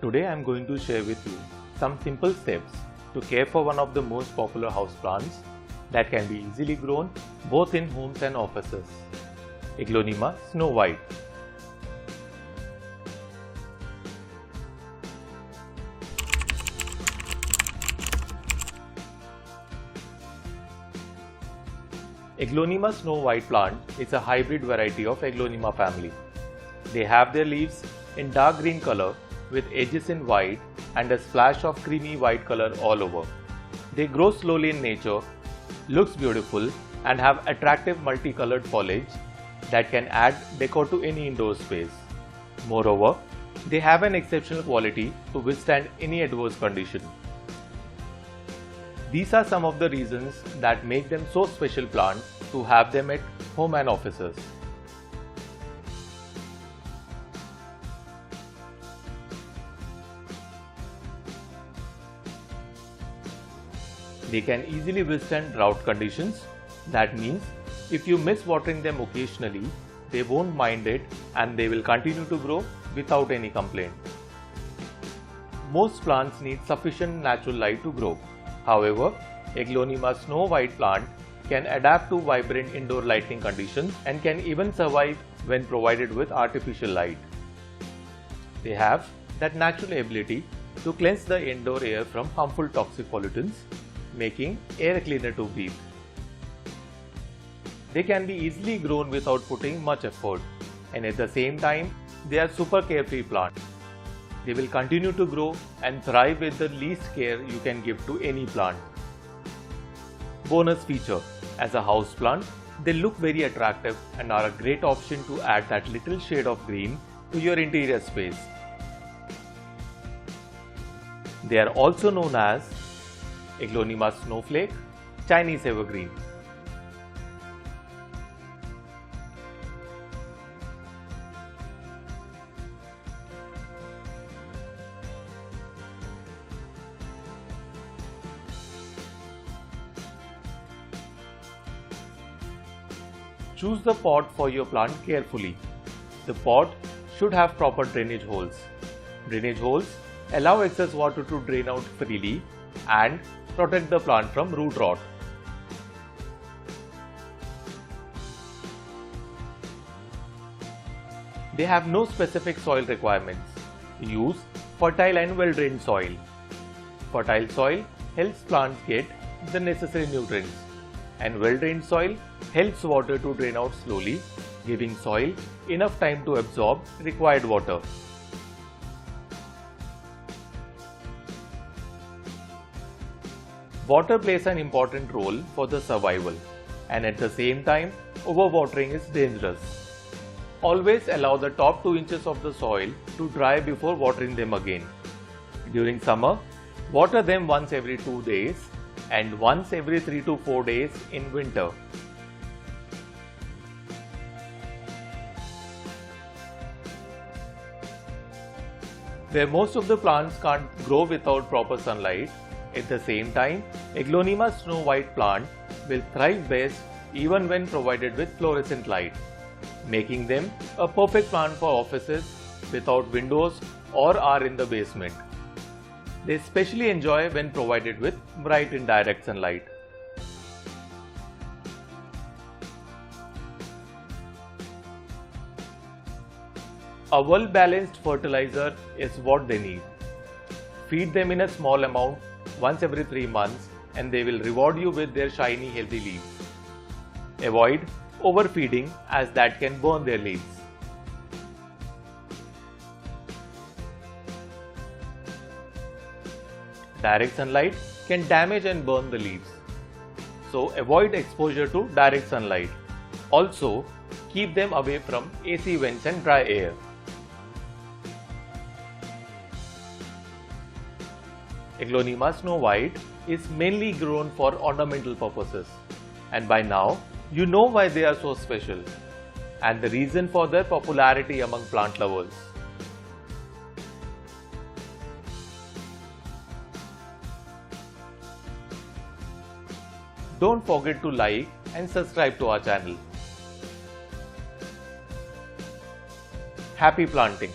Today I am going to share with you some simple steps to care for one of the most popular houseplants that can be easily grown both in homes and offices, Aglaonema snow white. Aglaonema snow white plant is a hybrid variety of Aglaonema family. They have their leaves in dark green color with edges in white and a splash of creamy white color all over. They grow slowly in nature, looks beautiful and have attractive multicolored foliage that can add decor to any indoor space. Moreover, they have an exceptional quality to withstand any adverse condition. These are some of the reasons that make them so special plant to have them at home and offices. They can easily withstand drought conditions. That means if you miss watering them occasionally, they won't mind it and they will continue to grow without any complaint. Most plants need sufficient natural light to grow. However, Aglaonema snow white plant can adapt to vibrant indoor lighting conditions and can even survive when provided with artificial light. They have that natural ability to cleanse the indoor air from harmful toxic pollutants, making air cleaner to breathe. They can be easily grown without putting much effort, and at the same time, they are super carefree plants. They will continue to grow and thrive with the least care you can give to any plant. Bonus feature: as a house plant, they look very attractive and are a great option to add that little shade of green to your interior space. They are also known as Aglaonema snowflake, Chinese evergreen. Choose the pot for your plant carefully. The pot should have proper drainage holes. Drainage holes allow excess water to drain out freely and protect the plant from root rot. They have no specific soil requirements. Use fertile and well-drained soil. Fertile soil helps plants get the necessary nutrients, and well-drained soil helps water to drain out slowly, giving soil enough time to absorb required water. Water plays an important role for the survival, and at the same time, overwatering is dangerous. Always allow the top 2 inches of the soil to dry before watering them again. During summer, water them once every 2 days and once every 3 to 4 days in winter. Where most of the plants can't grow without proper sunlight, at the same time, Aglaonema snow white plant will thrive best even when provided with fluorescent light, making them a perfect plant for offices without windows or are in the basement. They especially enjoy when provided with bright and direct sunlight. A well-balanced fertilizer is what they need. Feed them in a small amount once every 3 months and they will reward you with their shiny healthy leaves. Avoid overfeeding as that can burn their leaves. Direct sunlight can damage and burn the leaves, so avoid exposure to direct sunlight. Also, keep them away from AC vents and dry air. Aglaonema snow white is mainly grown for ornamental purposes, and by now you know why they are so special and the reason for their popularity among plant lovers. Don't forget to like and subscribe to our channel. Happy planting!